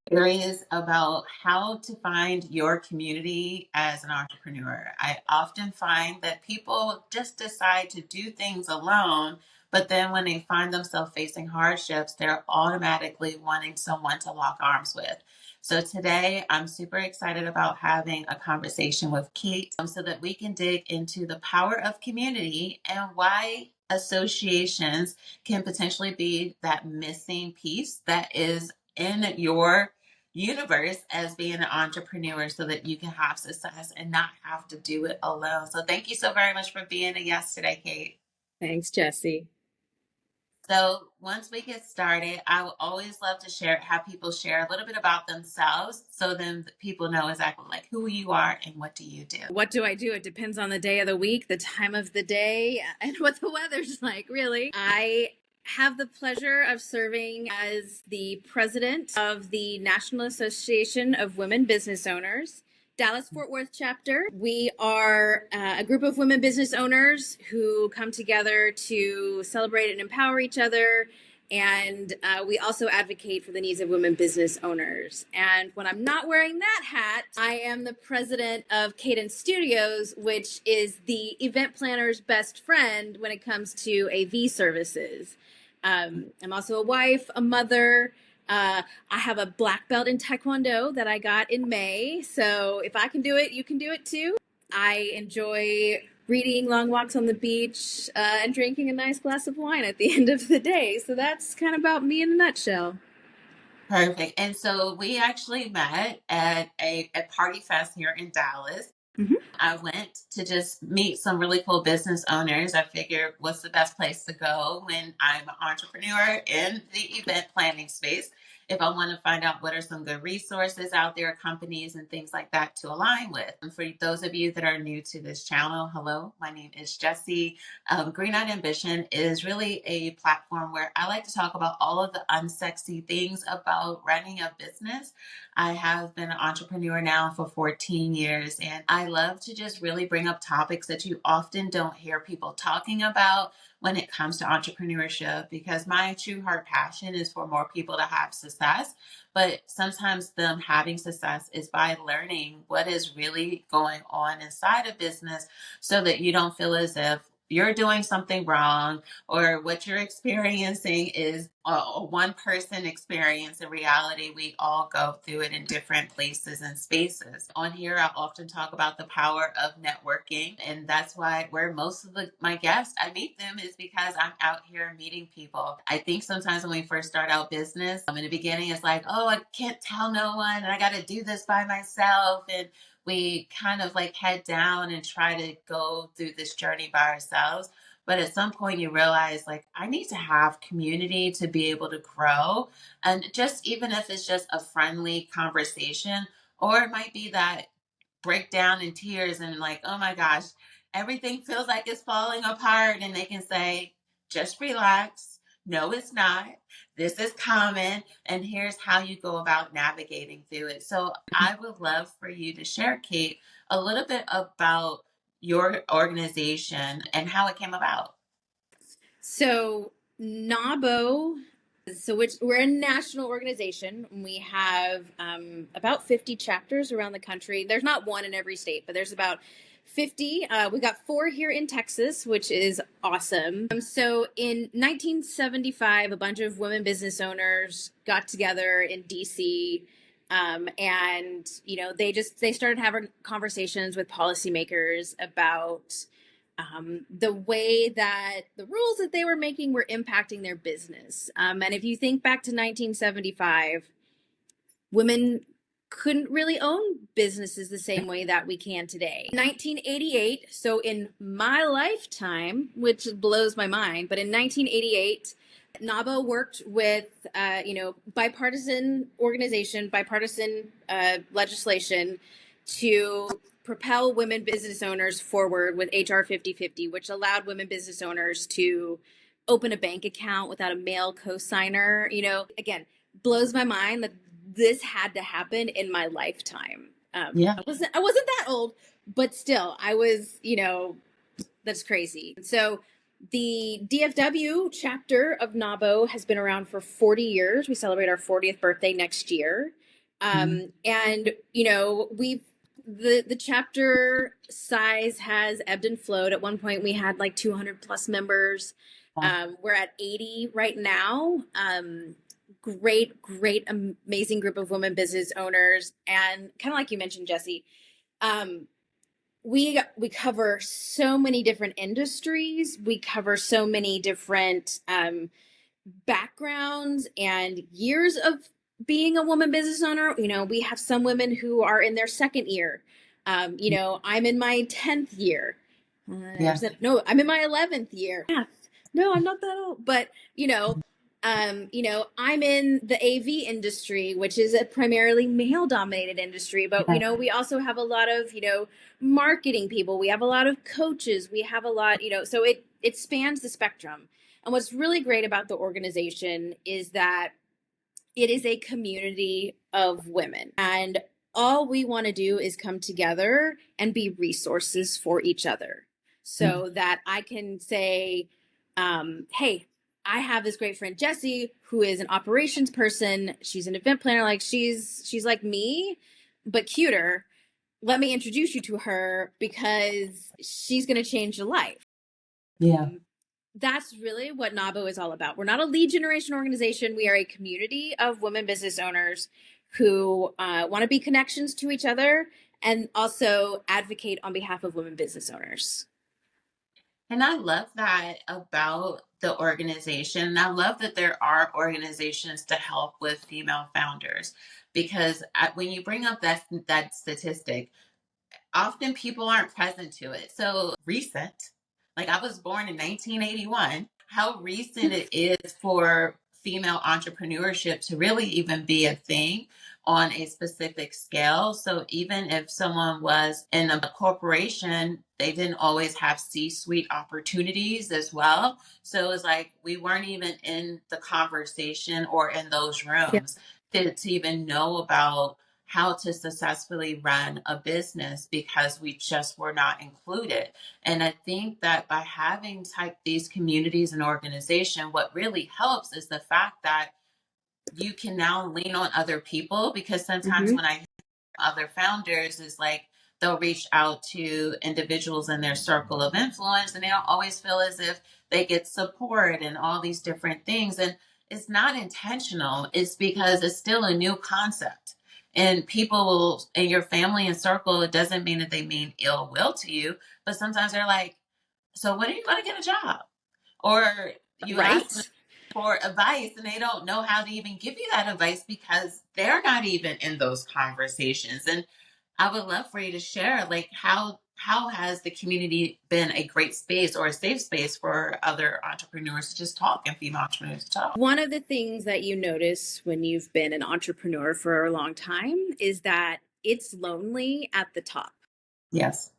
Curious about how to find your community as an entrepreneur. I often find that people just decide to do things alone, but then when they find themselves facing hardships, they're automatically wanting someone to lock arms with. So today, I'm super excited about having a conversation with Kate so that we can dig into the power of community and why associations can potentially be that missing piece that is in your universe as being an entrepreneur so that you can have success and not have to do it alone. So thank you so very much for being a yes today, Kate. Thanks, Jesse. So once we get started, I would always love to have people share a little bit about themselves so then people know exactly like who you are and what do you do. What do I do? It depends on the day of the week, the time of the day, and what the weather's like, really. I have the pleasure of serving as the president of the National Association of Women Business Owners, Dallas-Fort Worth chapter. We are a group of women business owners who come together to celebrate and empower each other. And we also advocate for the needs of women business owners. And when I'm not wearing that hat, I am the president of Cadence Studios, which is the event planner's best friend when it comes to AV services. I'm also a wife, a mother. I have a black belt in Taekwondo that I got in May. So if I can do it, you can do it too. I enjoy reading, long walks on the beach, and drinking a nice glass of wine at the end of the day. So that's kind of about me in a nutshell. Perfect. And so we actually met at a party fest here in Dallas. Mm-hmm. I went to just meet some really cool business owners. I figured what's the best place to go when I'm an entrepreneur in the event planning space if I want to find out what are some good resources out there, companies and things like that to align with. And for those of you that are new to this channel, hello, my name is Jessie. Green Eyed Ambition is really a platform where I like to talk about all of the unsexy things about running a business. I have been an entrepreneur now for 14 years, and I love to just really bring up topics that you often don't hear people talking about when it comes to entrepreneurship, because my true heart passion is for more people to have success. But sometimes them having success is by learning what is really going on inside a business so that you don't feel as if you're doing something wrong or what you're experiencing is a one person experience. In reality, we all go through it in different places and spaces. On here, I often talk about the power of networking, and that's why where most of my guests, I meet them is because I'm out here meeting people. I think sometimes when we first start out business, in the beginning, it's like, oh, I can't tell no one, and I got to do this by myself, and we kind of like head down and try to go through this journey by ourselves. But at some point you realize like I need to have community to be able to grow. And just even if it's just a friendly conversation, or it might be that breakdown in tears and like, oh my gosh, everything feels like it's falling apart. And they can say, just relax. No, it's not. This is common. And here's how you go about navigating through it. So I would love for you to share, Kate, a little bit about your organization and how it came about. So NAWBO, we're a national organization. We have about 50 chapters around the country. There's not one in every state, but there's about 50. We got 4 here in Texas, which is awesome. So in 1975, a bunch of women business owners got together in DC. And they started having conversations with policymakers about the way that the rules that they were making were impacting their business. And if you think back to 1975, women couldn't really own businesses the same way that we can today. 1988, so in my lifetime, which blows my mind, but in 1988, NAWBO worked with, bipartisan organization, bipartisan legislation to propel women business owners forward with HR 5050, which allowed women business owners to open a bank account without a male co-signer. Again, blows my mind that this had to happen in my lifetime. Yeah. I wasn't that old, but still, I was, that's crazy. So The DFW chapter of NAWBO has been around for 40 years. We celebrate our 40th birthday next year. And, you know, the chapter size has ebbed and flowed. At one point, we had like 200 plus members. We're at 80 right now. Great, amazing group of women business owners. And kind of like you mentioned, Jesse, we cover so many different industries. We cover so many different backgrounds and years of being a woman business owner. You know, we have some women who are in their second year. You know, I'm in my 10th year. No, I'm in my 11th year. No, I'm not that old. But, you know, I'm in the AV industry, which is a primarily male dominated industry. But, you know, we also have a lot of, you know, marketing people. We have a lot of coaches. We have a lot, you know, so it spans the spectrum. And what's really great about the organization is that it is a community of women. And all we want to do is come together and be resources for each other so that I can say, hey, I have this great friend, Jessie, who is an operations person. She's an event planner. Like she's like me, but cuter. Let me introduce you to her because she's going to change your life. Yeah. That's really what NAWBO is all about. We're not a lead generation organization. We are a community of women business owners who want to be connections to each other and also advocate on behalf of women business owners. And I love that about the organization. I love that there are organizations to help with female founders because when you bring up that statistic, often people aren't present to it. So recent, like I was born in 1981, how recent it is for female entrepreneurship to really even be a thing on a specific scale. So even if someone was in a corporation, they didn't always have C-suite opportunities as well. So it's like we weren't even in the conversation or in those rooms to even know about how to successfully run a business because we just were not included. And I think that by having these communities and organization, what really helps is the fact that you can now lean on other people because sometimes when I hear other founders is like they'll reach out to individuals in their circle of influence and they don't always feel as if they get support and all these different things. And it's not intentional. It's because it's still a new concept. And people will, in your family and circle, it doesn't mean that they mean ill will to you, but sometimes they're like, so when are you going to get a job? Or you ask them for advice and they don't know how to even give you that advice because they're not even in those conversations. And I would love for you to share, like, how has the community been a great space or a safe space for other entrepreneurs to just talk and female entrepreneurs to talk? One of the things that you notice when you've been an entrepreneur for a long time is that it's lonely at the top. Yes.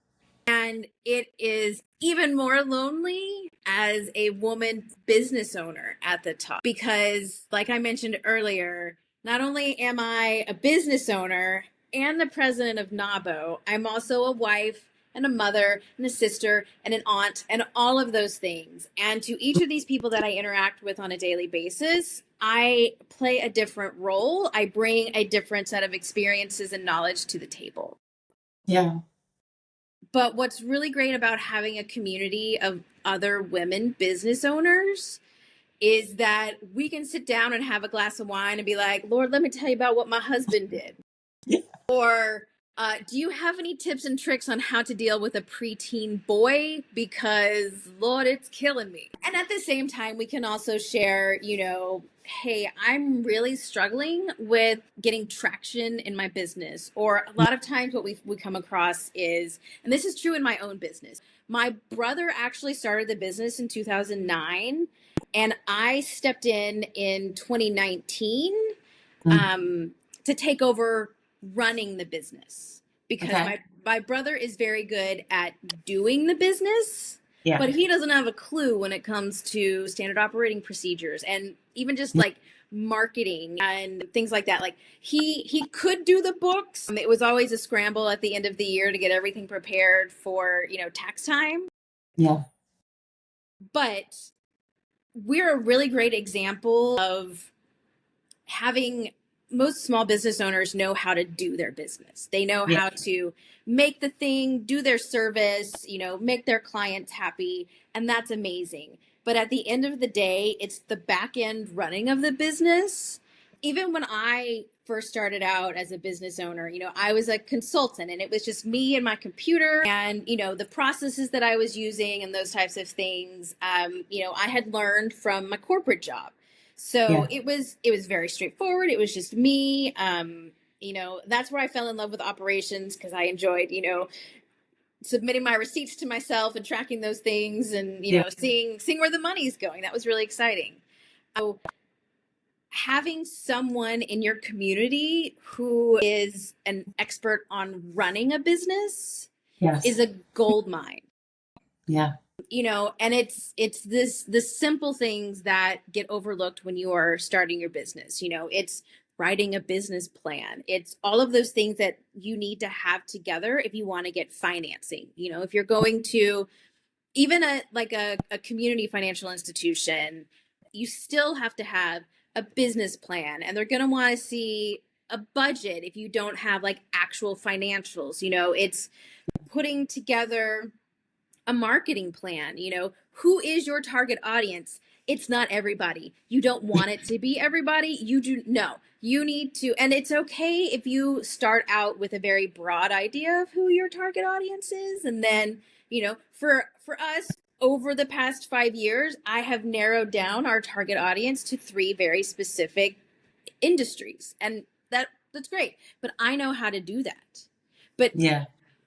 And it is even more lonely as a woman business owner at the top because, like I mentioned earlier, not only am I a business owner and the president of NAWBO, I'm also a wife and a mother and a sister and an aunt and all of those things. And to each of these people that I interact with on a daily basis, I play a different role. I bring a different set of experiences and knowledge to the table. Yeah. But what's really great about having a community of other women business owners is that we can sit down and have a glass of wine and be like, Lord, let me tell you about what my husband did. Yeah. Or do you have any tips and tricks on how to deal with a preteen boy? Because, Lord, it's killing me. And at the same time, we can also share, you know, hey, I'm really struggling with getting traction in my business. Or a lot of times what we come across is, and this is true in my own business, my brother actually started the business in 2009, and I stepped in 2019 to take over running the business because my brother is very good at doing the business, but he doesn't have a clue when it comes to standard operating procedures and even just like marketing and things like that. Like he could do the books. It was always a scramble at the end of the year to get everything prepared for, you know, tax time. Yeah. But we're a really great example of having, most small business owners know how to do their business. They know Yeah. how to make the thing, do their service, make their clients happy. And that's amazing. But at the end of the day, it's the back end running of the business. Even when I first started out as a business owner, I was a consultant and it was just me and my computer and, the processes that I was using and those types of things, I had learned from my corporate job. So Yeah. it was very straightforward. It was just me. That's where I fell in love with operations because I enjoyed, submitting my receipts to myself and tracking those things and, Yeah. seeing where the money's going. That was really exciting. So having someone in your community who is an expert on running a business is Yes. a gold mine. Yeah. And it's the simple things that get overlooked when you are starting your business. It's writing a business plan. It's all of those things that you need to have together if you want to get financing. If you're going to even a community financial institution, you still have to have a business plan, and they're going to want to see a budget if you don't have like actual financials. It's putting together a marketing plan. Who is your target audience? It's not everybody. You don't want it to be everybody. You do. No, you need to, and it's okay if you start out with a very broad idea of who your target audience is, and then for us, over the past 5 years, I have narrowed down our target audience to 3 very specific industries, and that's great. But I know how to do that. But Yeah.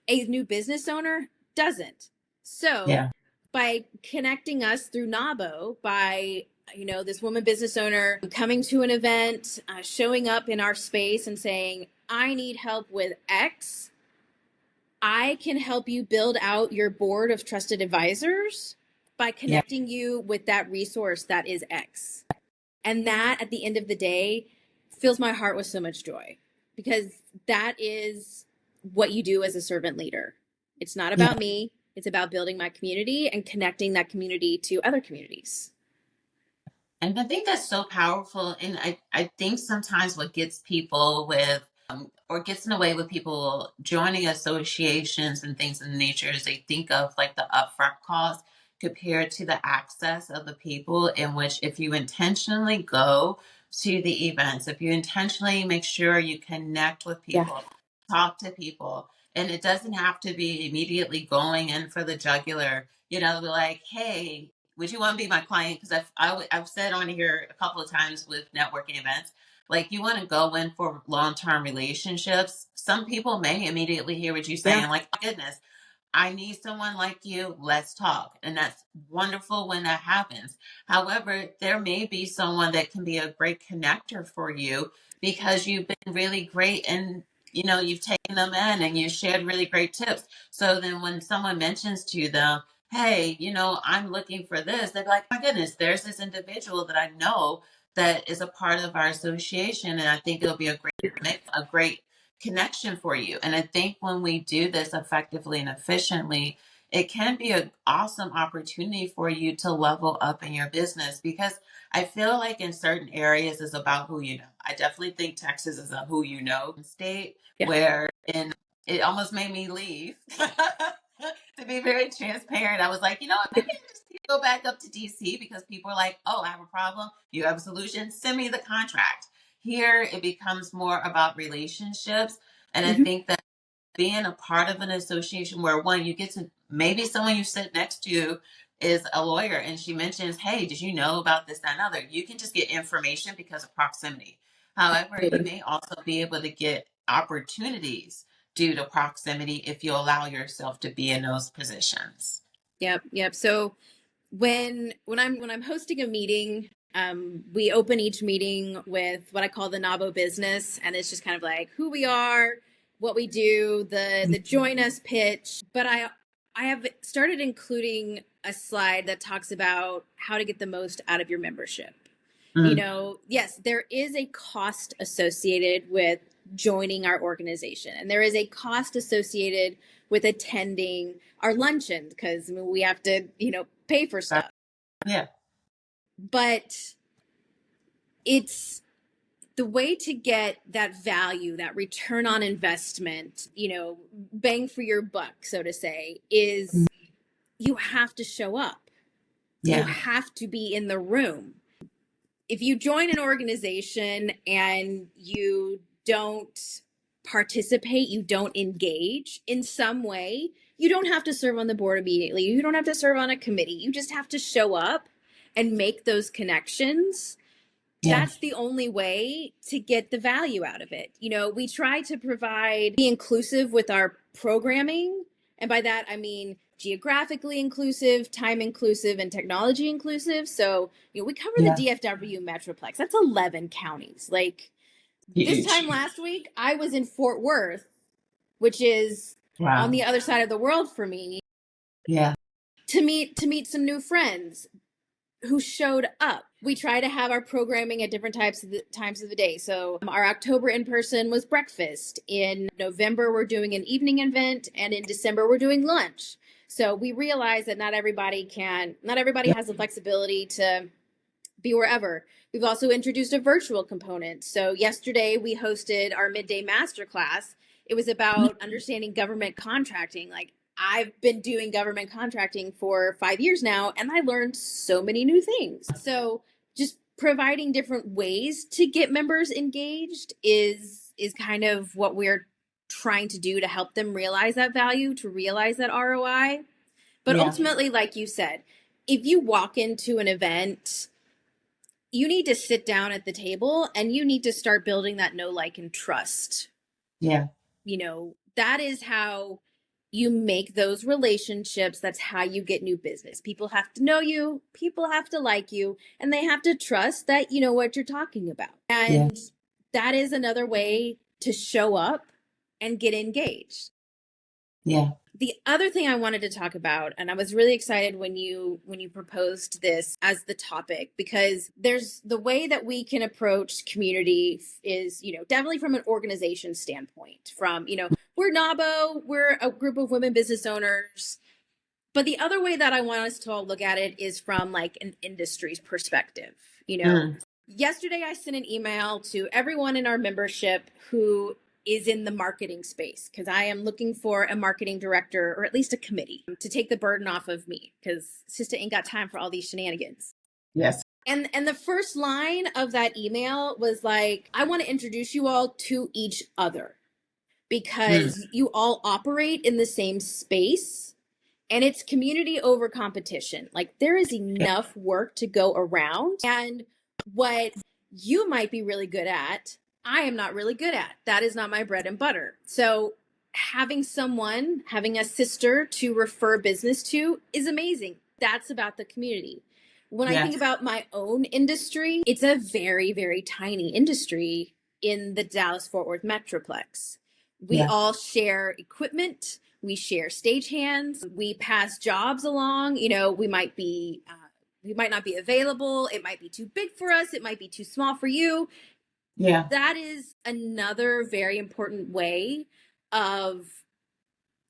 a new business owner doesn't. So Yeah. by connecting us through NAWBO, by this woman business owner coming to an event, showing up in our space and saying, I need help with X, I can help you build out your board of trusted advisors by Yeah. connecting you with that resource that is X. And that, at the end of the day, fills my heart with so much joy, because that is what you do as a servant leader. It's not Yeah. about me. It's about building my community and connecting that community to other communities. And I think that's so powerful. And I think sometimes what gets people with, or gets in the way with people joining associations and things in nature is they think of like the upfront cost compared to the access of the people, in which if you intentionally go to the events, if you intentionally make sure you connect with Yeah. people, talk to people, and it doesn't have to be immediately going in for the jugular, be like, hey, would you want to be my client? Because I've said on here a couple of times with networking events, like you want to go in for long-term relationships. Some people may immediately hear what you're Yeah. saying, like, oh, goodness, I need someone like you. Let's talk. And that's wonderful when that happens. However, there may be someone that can be a great connector for you because you've been really great and you've taken them in and you shared really great tips. So then when someone mentions to them, hey, I'm looking for this, they're like, my goodness, there's this individual that I know that is a part of our association. And I think it'll be a great mix, a great connection for you. And I think when we do this effectively and efficiently, it can be an awesome opportunity for you to level up in your business, because I feel like in certain areas it's about who you know. I definitely think Texas is a who you know state, Yeah. where in it almost made me leave. To be very transparent, I was like, what, maybe I just need to go back up to DC, because people are like, oh, I have a problem. You have a solution. Send me the contract. Here, it becomes more about relationships. And I Mm-hmm. think that being a part of an association where, one, you get to, maybe someone you sit next to is a lawyer and she mentions, hey, did you know about this, that, and other? You can just get information because of proximity. However, you may also be able to get opportunities due to proximity if you allow yourself to be in those positions. Yep. So when I'm hosting a meeting, we open each meeting with what I call the NAWBO business, and it's just kind of like who we are, what we do, the join us pitch. But I have started including a slide that talks about how to get the most out of your membership. Mm. Yes, there is a cost associated with joining our organization, and there is a cost associated with attending our luncheon, because we have to, pay for stuff. Yeah. But it's the way to get that value, that return on investment, bang for your buck, so to say, is you have to show up. You Yeah. have to be in the room. If you join an organization and you don't participate, you don't engage in some way, you don't have to serve on the board immediately. You don't have to serve on a committee. You just have to show up and make those connections. Yeah. That's the only way to get the value out of it. We try to be inclusive with our programming. And by that, I mean geographically inclusive, time inclusive, and technology inclusive. So, we cover the Yeah. DFW Metroplex. That's 11 counties. Like this time Huge. last week, I was in Fort Worth, which is on Wow. the other side of the world for me, Yeah. to meet some new friends who showed up. We try to have our programming at different times of the day. So our October in person was breakfast. In November, we're doing an evening event, and in December, we're doing lunch. So we realize that not everybody Yeah. has the flexibility to be wherever. We've also introduced a virtual component. So yesterday we hosted our midday masterclass. It was about understanding government contracting. Like, I've been doing government contracting for 5 years now, and I learned so many new things. So just providing different ways to get members engaged is kind of what we're trying to do to help them realize that value, to realize that ROI. But Yeah. ultimately, like you said, if you walk into an event, you need to sit down at the table and you need to start building that know, like, and trust. Yeah. That is how you make those relationships. That's how you get new business. People have to know you, people have to like you, and they have to trust that you know what you're talking about. Yeah. And that is another way to show up and get engaged. Yeah. The other thing I wanted to talk about, and I was really excited when you proposed this as the topic, because there's the way that we can approach community is, definitely from an organization standpoint, from, we're NAWBO, we're a group of women business owners. But the other way that I want us to all look at it is from like an industry's perspective. Yesterday I sent an email to everyone in our membership who is in the marketing space, because I am looking for a marketing director, or at least a committee, to take the burden off of me, because sister ain't got time for all these shenanigans. Yes. And the first line of that email was like, I want to introduce you all to each other, because you all operate in the same space, and it's community over competition. Like, there is enough work to go around, and what you might be really good at, I am not really good at. That is not my bread and butter. So having a sister to refer business to is amazing. That's about the community. When I think about my own industry, it's a very, very tiny industry in the Dallas-Fort Worth Metroplex. We all share equipment. We share stagehands. We pass jobs along. We might not be available. It might be too big for us. It might be too small for you. Yeah. That is another very important way of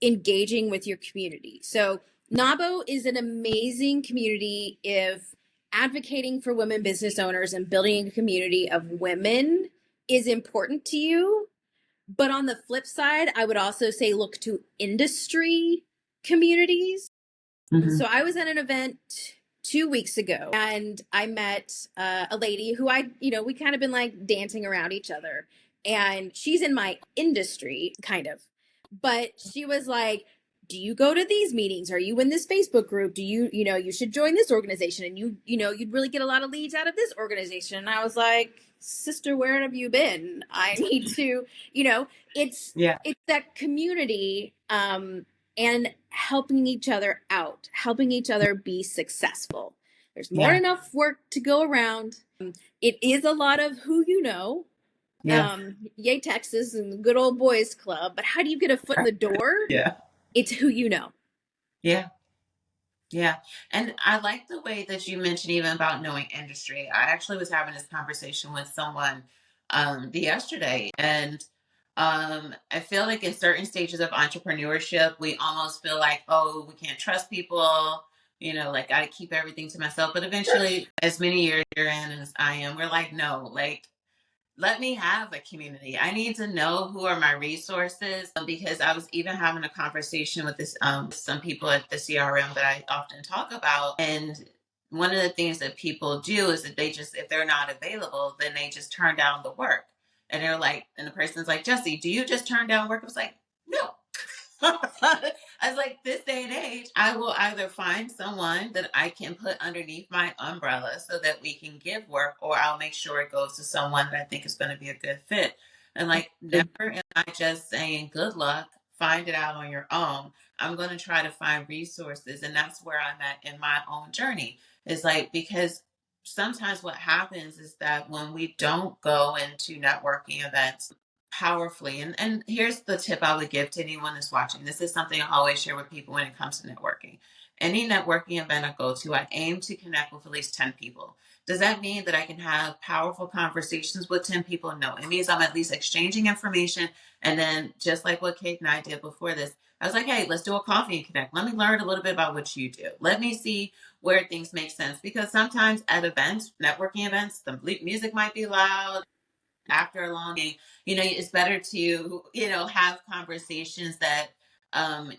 engaging with your community. So NAWBO is an amazing community if advocating for women business owners and building a community of women is important to you. But on the flip side, I would also say look to industry communities. So I was at an event 2 weeks ago, and I met a lady who we kind of been like dancing around each other, and she's in my industry, kind of. But she was like, do you go to these meetings? Are you in this Facebook group? Do you should join this organization, and you'd really get a lot of leads out of this organization. And I was like, sister, where have you been? I need to, it's that community, and helping each other out, helping each other be successful. There's more than enough work to go around. It is a lot of who you know. Yay, Texas and the good old boys club. But how do you get a foot in the door? It's who you know. Yeah. Yeah. And I like the way that you mentioned even about knowing industry. I actually was having this conversation with someone the yesterday, and I feel like in certain stages of entrepreneurship, we almost feel like, oh, we can't trust people. like I keep everything to myself. But eventually, as many years you're in as I am, we're like, no, like let me have a community. I need to know who are my resources, because I was even having a conversation with this some people at the CRM that I often talk about. And one of the things that people do is that they just, if they're not available, then they just turn down the work. And they're like, and the person's like, Jesse, do you just turn down work? I was like, no. I was like, this day and age, I will either find someone that I can put underneath my umbrella so that we can give work, or I'll make sure it goes to someone that I think is going to be a good fit. And like, never am I just saying, good luck, find it out on your own. I'm going to try to find resources. And that's where I'm at in my own journey. Is like, because sometimes what happens is that when we don't go into networking events powerfully, and here's the tip I would give to anyone that's watching. This is something I always share with people when it comes to networking. Any networking event I go to, I aim to connect with at least 10 people. Does that mean that I can have powerful conversations with 10 people? No, it means I'm at least exchanging information. And then, just like what Kate and I did before this, I was like, hey, let's do a coffee and connect. Let me learn a little bit about what you do. Let me see where things make sense. Because sometimes at events, networking events, the music might be loud. After a long game, it's better to, have conversations that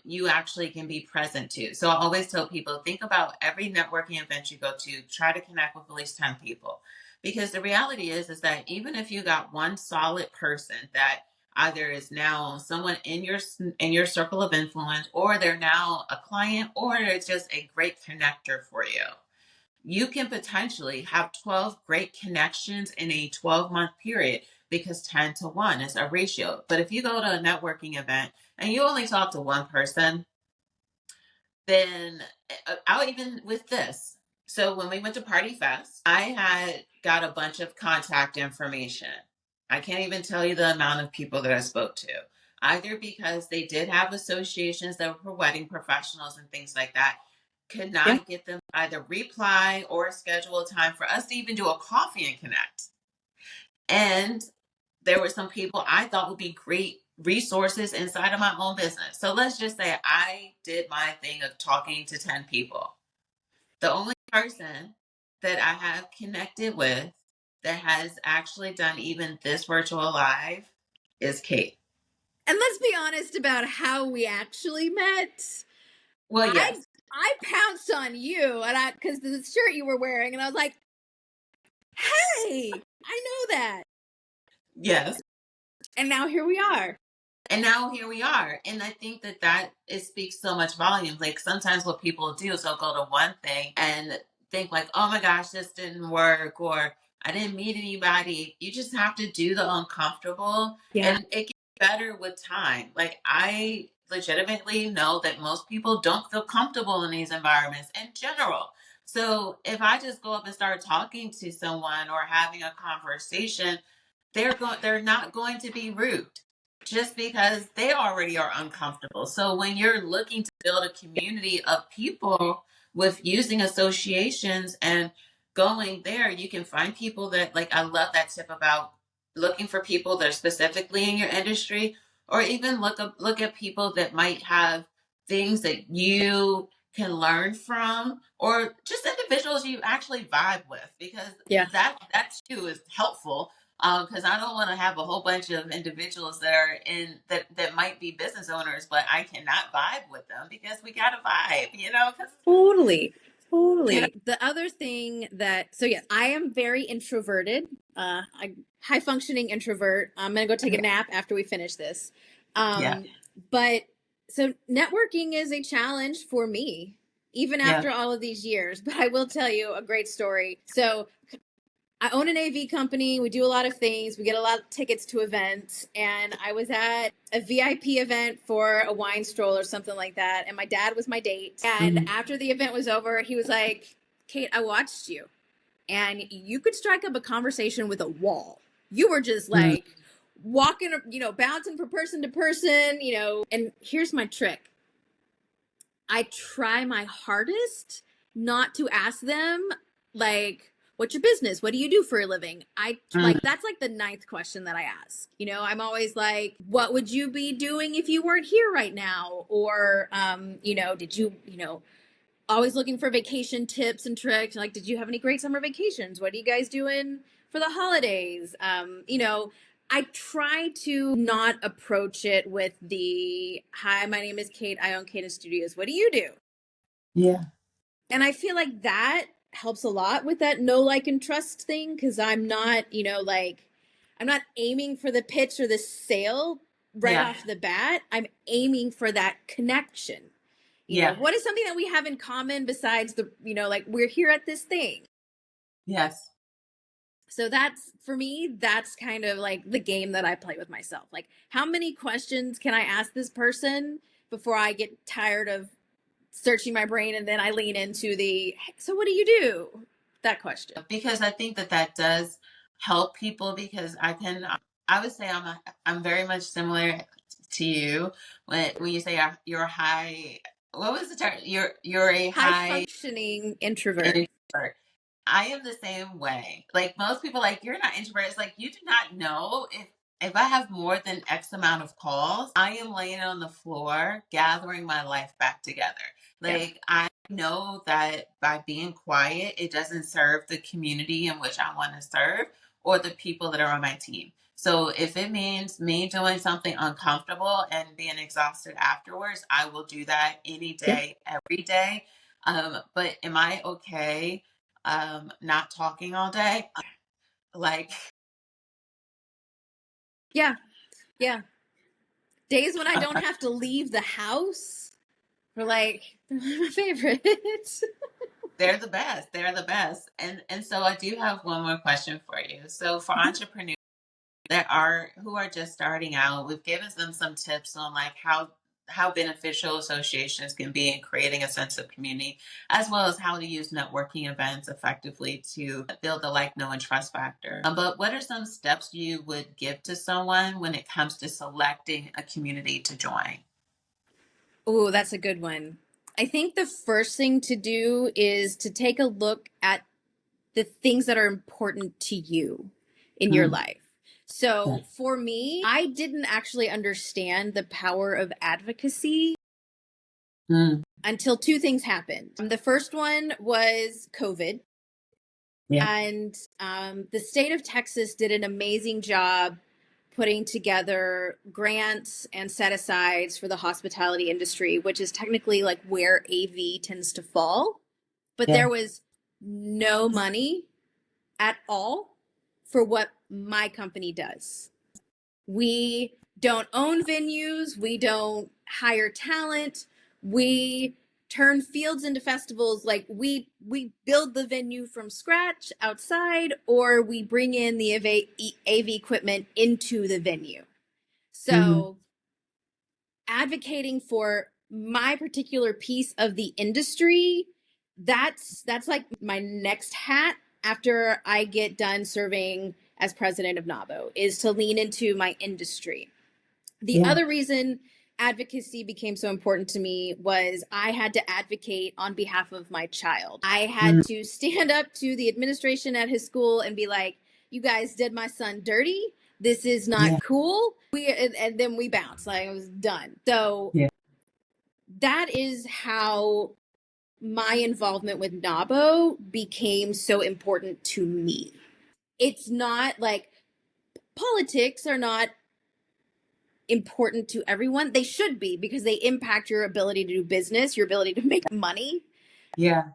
you actually can be present to. So I always tell people, think about every networking event you go to, try to connect with at least 10 people. Because the reality is that even if you got one solid person that either is now someone in your circle of influence, or they're now a client, or it's just a great connector for you, you can potentially have 12 great connections in a 12-month period, because 10 to 1 is a ratio. But if you go to a networking event and you only talk to one person, then I'll even with this. So when we went to Party Fest, I had got a bunch of contact information. I can't even tell you the amount of people that I spoke to, either because they did have associations that were for wedding professionals and things like that. Could Yeah. not get them either reply or schedule a time for us to even do a coffee and connect. And there were some people I thought would be great resources inside of my own business. So let's just say I did my thing of talking to 10 people. The only person that I have connected with that has actually done even this virtual live is Kate. And let's be honest about how we actually met. Well, I yes. I pounced on you, and because the shirt you were wearing, and I was like, hey, I know that. Yes. And now here we are. And now here we are. And I think that it speaks so much volumes. Like sometimes what people do is they'll go to one thing and think like, oh my gosh, this didn't work, or I didn't meet anybody. You just have to do the uncomfortable, Yeah. and it gets better with time. Like I legitimately know that most people don't feel comfortable in these environments in general. So if I just go up and start talking to someone or having a conversation, they're not going to be rude, just because they already are uncomfortable. So when you're looking to build a community of people with using associations and going there, you can find people that, like, I love that tip about looking for people that are specifically in your industry, or even look at people that might have things that you can learn from, or just individuals you actually vibe with, because Yeah. that too is helpful. Because I don't want to have a whole bunch of individuals that are in that might be business owners, but I cannot vibe with them, because we got to vibe, because Totally. you know, Totally. The other thing so yes, I am very introverted. I high functioning introvert. I'm gonna go take a yeah, nap after we finish this. yeah, But so networking is a challenge for me, even yeah. after all of these years. But I will tell you a great story. So I own an AV company. We do a lot of things. We get a lot of tickets to events. And I was at a VIP event for a wine stroll or something like that. And my dad was my date. And Mhm. after the event was over, he was like, Kate, I watched you. And you could strike up a conversation with a wall. You were just Mhm. like walking, bouncing from person to person, And here's my trick. I try my hardest not to ask them, like, what's your business? What do you do for a living? I like, Mhm. that's like the ninth question that I ask. I'm always like, what would you be doing if you weren't here right now? Or, did you, always looking for vacation tips and tricks. Like, did you have any great summer vacations? What are you guys doing for the holidays? You know, I try to not approach it with the, hi, my name is Kate. I own Kate Studios. What do you do? Yeah. And I feel like that helps a lot with that know, like, and trust thing. Because I'm not, you know, like, I'm not aiming for the pitch or the sale right Yeah. off the bat. I'm aiming for that connection. You know, Yeah. what is something that we have in common besides the, you know, like, we're here at this thing. Yes. So that's, for me, that's kind of like the game that I play with myself. Like, how many questions can I ask this person before I get tired of searching my brain, and then I lean into the, so what do you do? That question. Because I think that that does help people, because I would say I'm very much similar to you when you say you're a high, what was the term? You're a High high functioning introvert. introvert. I am the same way. Like most people, like you're not introvert. It's like you do not know if I have more than X amount of calls, I am laying on the floor gathering my life back together. Yep. Like I know that by being quiet, it doesn't serve the community in which I want to serve or the people that are on my team. So if it means me doing something uncomfortable and being exhausted afterwards, I will do that any Yeah. day, every day. But am I okay not talking all day? Like, Yeah. Yeah. Days when I don't have to leave the house are like, they're my favorite. they're the best. They're the best. And so I do have one more question for you. So for entrepreneurs that are who are just starting out, we've given them some tips on like how beneficial associations can be in creating a sense of community, as well as how to use networking events effectively to build the like, know, and trust factor. But what are some steps you would give to someone when it comes to selecting a community to join? Oh, that's a good one. I think the first thing to do is to take a look at the things that are important to you in your Mm, life. So yes. for me, I didn't actually understand the power of advocacy Mm, until two things happened. The first one was COVID. yeah. And the state of Texas did an amazing job putting together grants and set asides for the hospitality industry, which is technically like where AV tends to fall. But Yeah. there was no money at all for what my company does. We don't own venues, we don't hire talent, we turn fields into festivals. Like we build the venue from scratch outside, or we bring in the AV equipment into the venue. Hmm. So advocating for my particular piece of the industry, that's like my next hat after I get done serving as president of NAWBO, is to lean into my industry. The Yeah. other reason advocacy became so important to me was I had to advocate on behalf of my child. I had Mm, to stand up to the administration at his school and be like, you guys did my son dirty. This is yeah. not cool. And then we bounced. Like, I was done. So Yeah. that is how my involvement with NAWBO became so important to me. It's not like politics are not important to everyone. They should be, because they impact your ability to do business, your ability to make money. Yeah.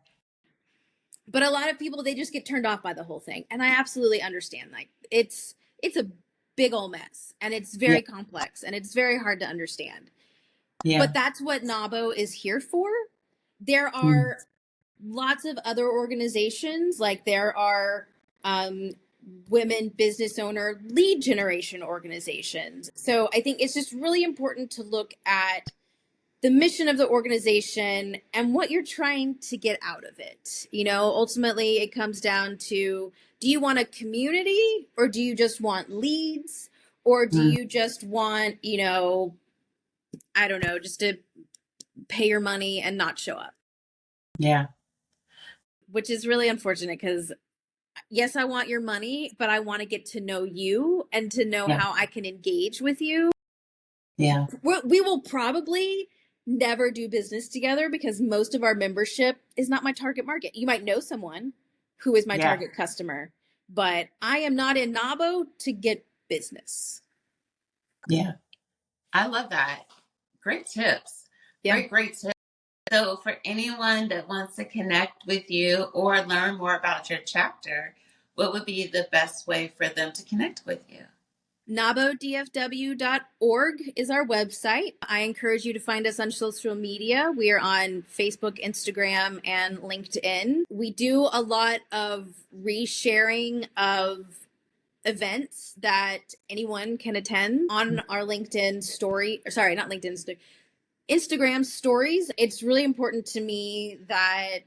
But a lot of people, they just get turned off by the whole thing. And I absolutely understand. Like, it's a big old mess, and it's Yeah. very complex, and it's very hard to understand. Yeah. But that's what NAWBO is here for. There Mm, are lots of other organizations, like there are women business owner lead generation organizations. So I think it's just really important to look at the mission of the organization and what you're trying to get out of it. You know, ultimately it comes down to, do you want a community, or do you just want leads, or do mm, you just want, you know, I don't know, just to pay your money and not show up? yeah. Which is really unfortunate, because yes, I want your money, but I want to get to know you and to know Yeah. how I can engage with you. Yeah. We will probably never do business together because most of our membership is not my target market. You might know someone who is my Yeah. target customer, but I am not in NAWBO to get business. Yeah. I love that. Great tips. Yeah. Great tips. So for anyone that wants to connect with you or learn more about your chapter, what would be the best way for them to connect with you? NAWBODFW.org is our website. I encourage you to find us on social media. We are on Facebook, Instagram, and LinkedIn. We do a lot of resharing of events that anyone can attend on our LinkedIn story. Sorry, not LinkedIn story. Instagram stories. It's really important to me that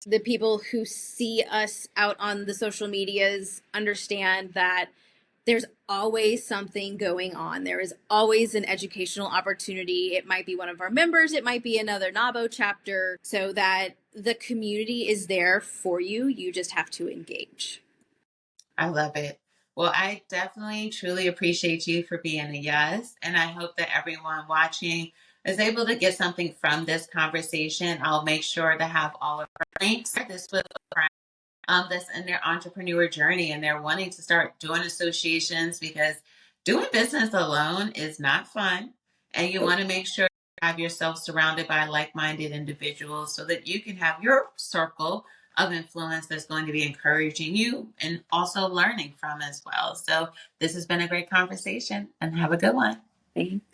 the people who see us out on the social medias understand that there's always something going on. There is always an educational opportunity. It might be one of our members, it might be another NAWBO chapter, so that the community is there for you. You just have to engage. I love it. Well, I definitely truly appreciate you for being a yes. And I hope that everyone watching is able to get something from this conversation. I'll make sure to have all of our links. This was that's in their entrepreneur journey and they're wanting to start doing associations because doing business alone is not fun. And you want to make sure you have yourself surrounded by like-minded individuals so that you can have your circle of influence that's going to be encouraging you and also learning from as well. So this has been a great conversation and have a good one. Thanks.